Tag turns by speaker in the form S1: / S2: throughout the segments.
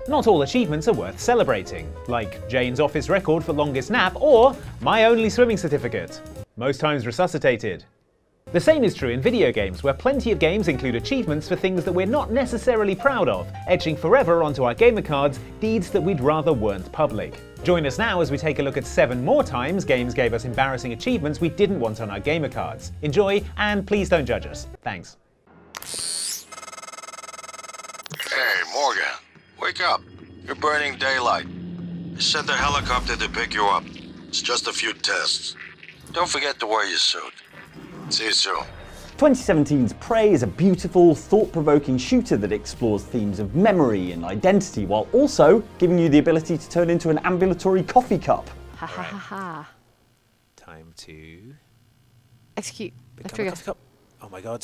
S1: Not all achievements are worth celebrating, like Jane's office record for longest nap or my only swimming certificate. Most times resuscitated. The same is true in video games, where plenty of games include achievements for things that we're not necessarily proud of, etching forever onto our Gamercards deeds that we'd rather weren't public. Join us now as we take a look at 7 more times games gave us embarrassing achievements we didn't want on our Gamercards. Enjoy, and please don't judge us. Thanks.
S2: Hey, Morgan. Wake up. You're burning daylight. I sent a helicopter to pick you up. It's just a few tests. Don't forget to wear your suit. See you soon.
S3: 2017's Prey is a beautiful, thought-provoking shooter that explores themes of memory and identity, while also giving you the ability to turn into an ambulatory coffee cup.
S4: Ha ha ha ha.
S1: Time to
S4: Execute.
S1: become a coffee cup. Oh my god.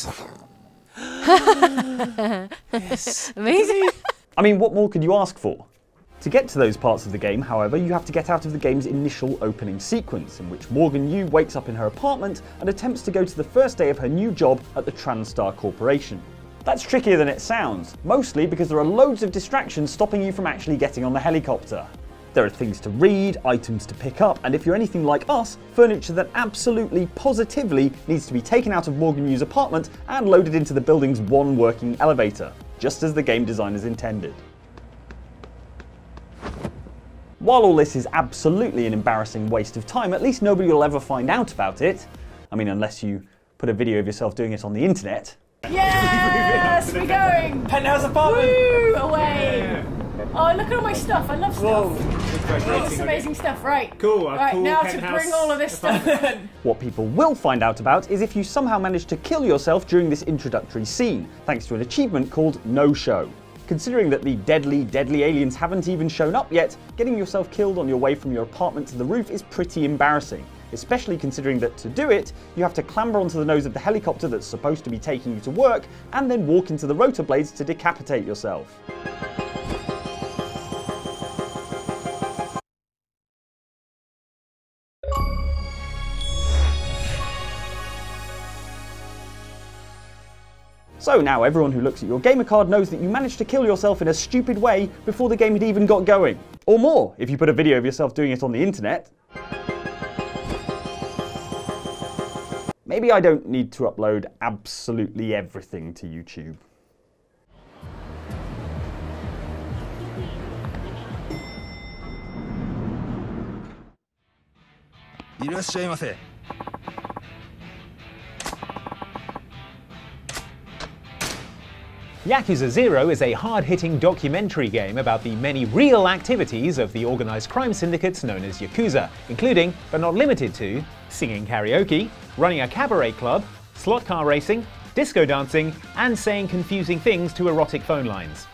S1: Yes.
S4: Amazing.
S3: I mean, what more could you ask for? To get to those parts of the game, however, you have to get out of the game's initial opening sequence, in which Morgan Yu wakes up in her apartment and attempts to go to the first day of her new job at the TranStar Corporation. That's trickier than it sounds, mostly because there are loads of distractions stopping you from actually getting on the helicopter. There are things to read, items to pick up, and if you're anything like us, furniture that absolutely, positively needs to be taken out of Morgan Yu's apartment and loaded into the building's one working elevator, just as the game designers intended. While all this is absolutely an embarrassing waste of time, at least nobody will ever find out about it. I mean, unless you put a video of yourself doing it on the internet.
S5: Yes, we're going!
S1: Penthouse apartment!
S5: Woo, away!
S1: Yeah.
S5: Oh, look at all my stuff. I love stuff.
S1: Whoa.
S5: It's amazing stuff, right?
S1: Cool.
S5: Right,
S1: cool
S5: now
S1: penthouse.
S5: to bring all of this stuff in.
S3: What people will find out about is if you somehow manage to kill yourself during this introductory scene, thanks to an achievement called NoShow. Considering that the deadly aliens haven't even shown up yet, getting yourself killed on your way from your apartment to the roof is pretty embarrassing, especially considering that to do it, you have to clamber onto the nose of the helicopter that's supposed to be taking you to work, and then walk into the rotor blades to decapitate yourself. So now everyone who looks at your Gamercard knows that you managed to kill yourself in a stupid way before the game had even got going. Or more, if you put a video of yourself doing it on the internet. Maybe I don't need to upload absolutely everything to YouTube.
S1: Yakuza Zero is a hard-hitting documentary game about the many real activities of the organised crime syndicates known as Yakuza, including, but not limited to, singing karaoke, running a cabaret club, slot car racing, disco dancing, and saying confusing things to erotic phone lines.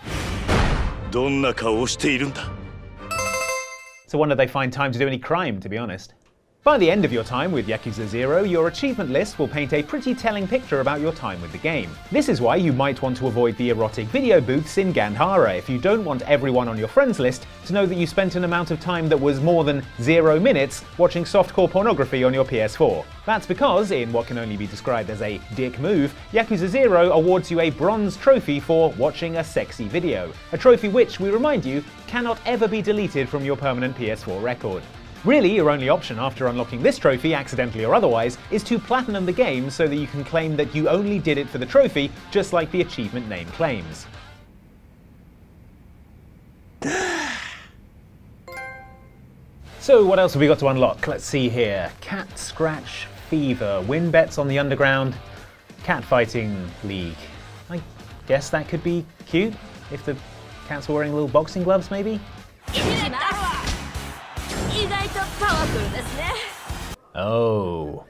S1: So when did they find time to do any crime, to be honest? By the end of your time with Yakuza Zero, your achievement list will paint a pretty telling picture about your time with the game. This is why you might want to avoid the erotic video booths in Gandhara if you don't want everyone on your friends list to know that you spent an amount of time that was more than 0 minutes watching softcore pornography on your PS4. That's because, in what can only be described as a dick move, Yakuza Zero awards you a bronze trophy for watching a sexy video. A trophy which, we remind you, cannot ever be deleted from your permanent PS4 record. Really, your only option after unlocking this trophy, accidentally or otherwise, is to platinum the game so that you can claim that you only did it for the trophy, just like the achievement name claims. So what else have we got to unlock? Let's see here. Cat Scratch Fever. Win bets on the underground. Cat Fighting League. I guess that could be cute, if the cats were wearing little boxing gloves maybe? Oh.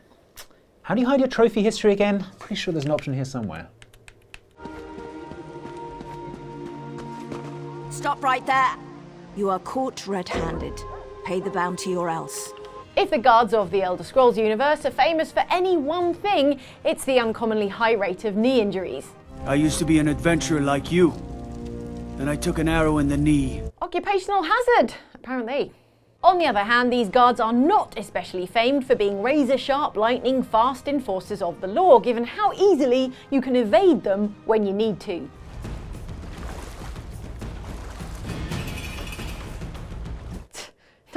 S1: How do you hide your trophy history again? Pretty sure there's an option here somewhere.
S6: Stop right there. You are caught red-handed. Pay the bounty or else.
S5: If the guards of the Elder Scrolls universe are famous for any one thing, it's the uncommonly high rate of knee injuries.
S7: I used to be an adventurer like you. Then I took an arrow in the knee.
S5: Occupational hazard, apparently. On the other hand, these guards are not especially famed for being razor-sharp, lightning-fast enforcers of the law, given how easily you can evade them when you need to.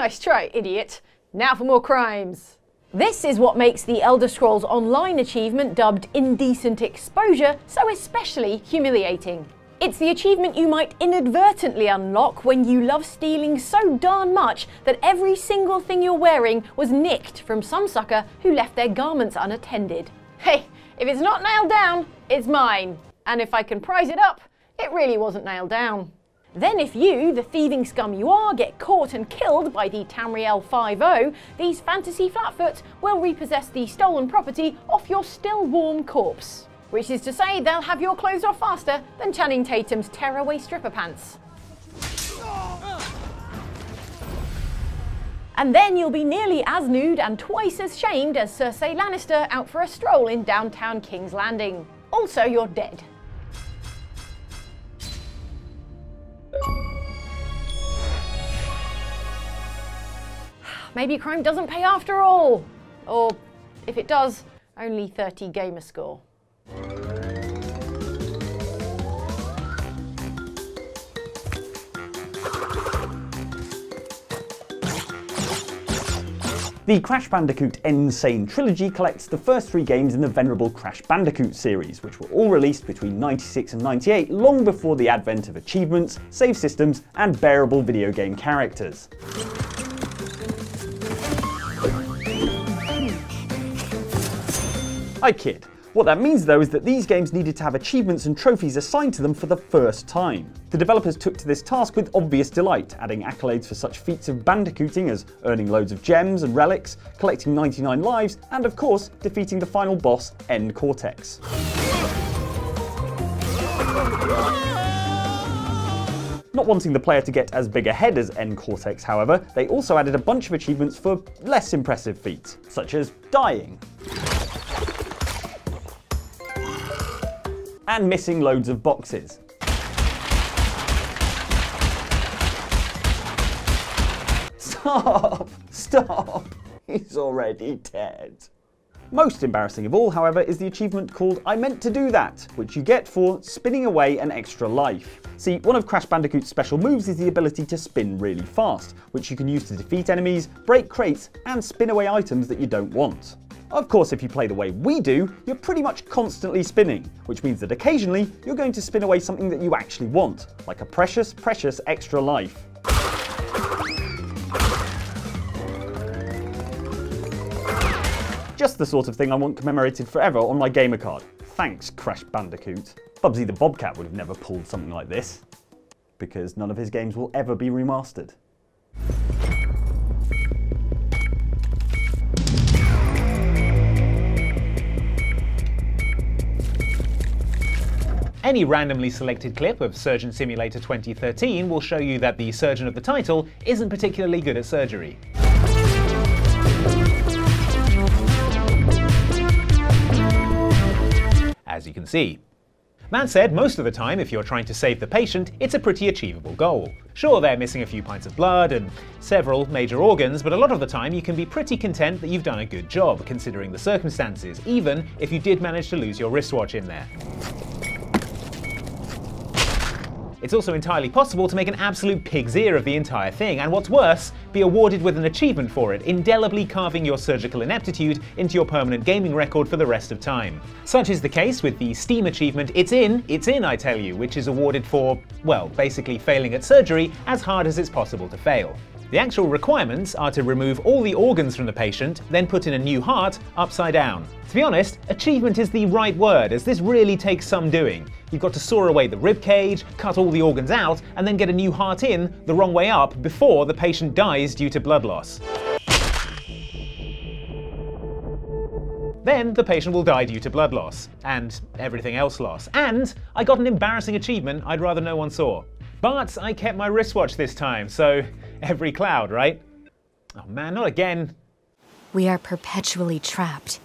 S5: Nice try, idiot. Now for more crimes. This is what makes the Elder Scrolls Online achievement dubbed Indecent Exposure so especially humiliating. It's the achievement you might inadvertently unlock when you love stealing so darn much that every single thing you're wearing was nicked from some sucker who left their garments unattended. Hey, if it's not nailed down, it's mine. And if I can prize it up, it really wasn't nailed down. Then if you, the thieving scum you are, get caught and killed by the Tamriel 5-0, these fantasy flatfoots will repossess the stolen property off your still warm corpse. Which is to say they'll have your clothes off faster than Channing Tatum's tearaway stripper pants. And then you'll be nearly as nude and twice as shamed as Cersei Lannister out for a stroll in downtown King's Landing. Also, you're dead. Maybe crime doesn't pay after all. Or, if it does, only 30 gamer score.
S3: The Crash Bandicoot Insane Trilogy collects the first 3 games in the venerable Crash Bandicoot series, which were all released between 96 and 98, long before the advent of achievements, save systems, and bearable video game characters. I kid. What that means though is that these games needed to have achievements and trophies assigned to them for the first time. The developers took to this task with obvious delight, adding accolades for such feats of bandicooting as earning loads of gems and relics, collecting 99 lives, and of course, defeating the final boss, N Cortex. Not wanting the player to get as big a head as N Cortex, however, they also added a bunch of achievements for less impressive feats, such as dying. And missing loads of boxes. Stop! Stop! He's already dead. Most embarrassing of all, however, is the achievement called I Meant to Do That, which you get for spinning away an extra life. See, one of Crash Bandicoot's special moves is the ability to spin really fast, which you can use to defeat enemies, break crates, and spin away items that you don't want. Of course, if you play the way we do, you're pretty much constantly spinning, which means that occasionally you're going to spin away something that you actually want, like a precious, precious extra life. Just the sort of thing I want commemorated forever on my Gamercard. Thanks, Crash Bandicoot. Bubsy the Bobcat would have never pulled something like this, because none of his games will ever be remastered.
S1: Any randomly selected clip of Surgeon Simulator 2013 will show you that the surgeon of the title isn't particularly good at surgery. As you can see. That said, most of the time, if you're trying to save the patient, it's a pretty achievable goal. Sure, they're missing a few pints of blood and several major organs, but a lot of the time you can be pretty content that you've done a good job, considering the circumstances, even if you did manage to lose your wristwatch in there. It's also entirely possible to make an absolute pig's ear of the entire thing, and what's worse, be awarded with an achievement for it, indelibly carving your surgical ineptitude into your permanent gaming record for the rest of time. Such is the case with the Steam achievement It's in, I tell you, which is awarded for, well, basically failing at surgery as hard as it's possible to fail. The actual requirements are to remove all the organs from the patient, then put in a new heart upside down. To be honest, achievement is the right word, as this really takes some doing. You've got to saw away the rib cage, cut all the organs out, and then get a new heart in the wrong way up before the patient dies due to blood loss. Then the patient will die due to blood loss, and everything else loss. And I got an embarrassing achievement I'd rather no one saw. But I kept my wristwatch this time, so every cloud, right? Oh man, not again.
S8: We are perpetually trapped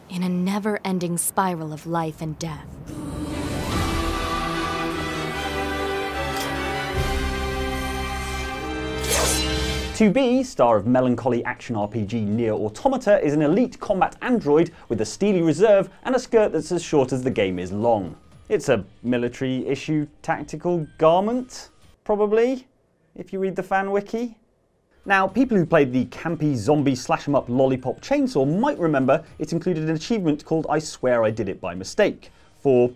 S8: in a never-ending spiral of life and death.
S3: To be, star of melancholy action RPG Nier Automata, is an elite combat android with a steely reserve and a skirt that's as short as the game is long. It's a military-issue tactical garment, probably, if you read the fan wiki. Now, people who played the campy zombie slash-em-up Lollipop Chainsaw might remember it included an achievement called I Swear I Did It By Mistake, for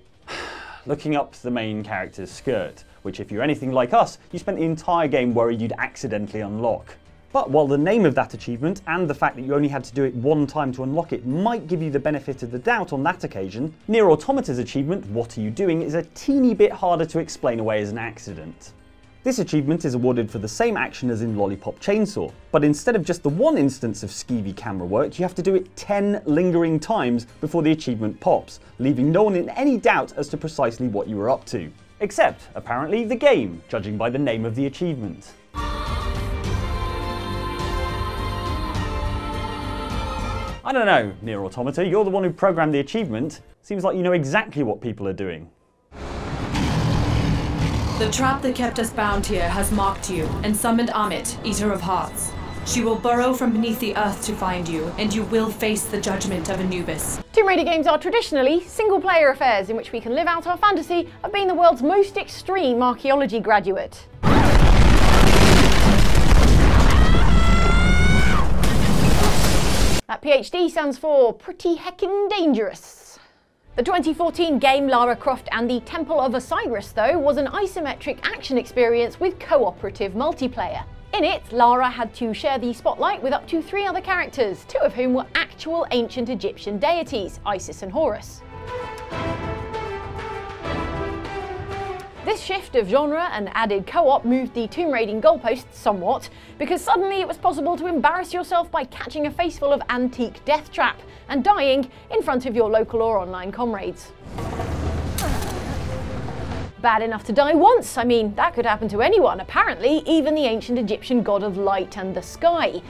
S3: looking up the main character's skirt, which if you're anything like us, you spent the entire game worried you'd accidentally unlock. But while the name of that achievement and the fact that you only had to do it one time to unlock it might give you the benefit of the doubt on that occasion, Nier Automata's achievement, What Are You Doing, is a teeny bit harder to explain away as an accident. This achievement is awarded for the same action as in Lollipop Chainsaw, but instead of just the one instance of skeevy camera work, you have to do it 10 lingering times before the achievement pops, leaving no one in any doubt as to precisely what you were up to. Except, apparently, the game, judging by the name of the achievement. I don't know, Nier Automata, you're the one who programmed the achievement. Seems like you know exactly what people are doing.
S9: The trap that kept us bound here has marked you and summoned Amit, Eater of Hearts. She will burrow from beneath the earth to find you, and you will face the judgment of Anubis.
S5: Tomb Raider games are traditionally single-player affairs in which we can live out our fantasy of being the world's most extreme archaeology graduate. That PhD stands for Pretty Heckin' Dangerous. The 2014 game Lara Croft and the Temple of Osiris, though, was an isometric action experience with cooperative multiplayer. In it, Lara had to share the spotlight with up to 3 other characters, 2 of whom were actual ancient Egyptian deities, Isis and Horus. This shift of genre and added co-op moved the tomb raiding goalposts somewhat, because suddenly it was possible to embarrass yourself by catching a face full of antique death trap and dying in front of your local or online comrades. Bad enough to die once, I mean, that could happen to anyone, apparently, even the ancient Egyptian god of light and the sky.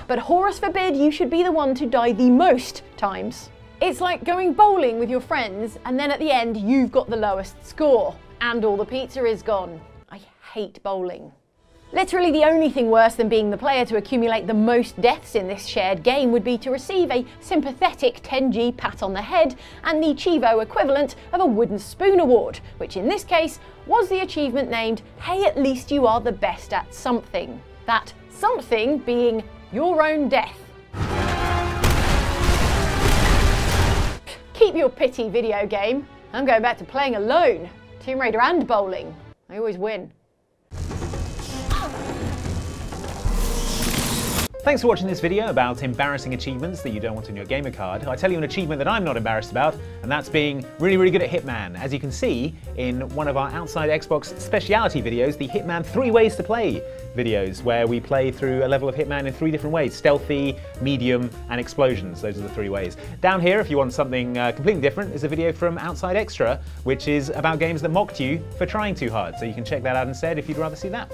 S5: But Horus forbid you should be the one to die the most times. It's like going bowling with your friends and then at the end you've got the lowest score and all the pizza is gone. I hate bowling. Literally the only thing worse than being the player to accumulate the most deaths in this shared game would be to receive a sympathetic 10G pat on the head and the Chivo equivalent of a wooden spoon award, which in this case was the achievement named Hey, at least you are the best at something. That something being your own death. Keep your pity, video game. I'm going back to playing alone. Tomb Raider and bowling. I always win.
S1: Thanks for watching this video about embarrassing achievements that you don't want on your gamer card. I tell you an achievement that I'm not embarrassed about, and that's being really good at Hitman. As you can see in one of our Outside Xbox speciality videos, the Hitman 3 Ways to Play videos, where we play through a level of Hitman in 3 different ways: stealthy, medium, and explosions. Those are the 3 ways. Down here, if you want something completely different, is a video from Outside Extra, which is about games that mocked you for trying too hard. So you can check that out instead if you'd rather see that.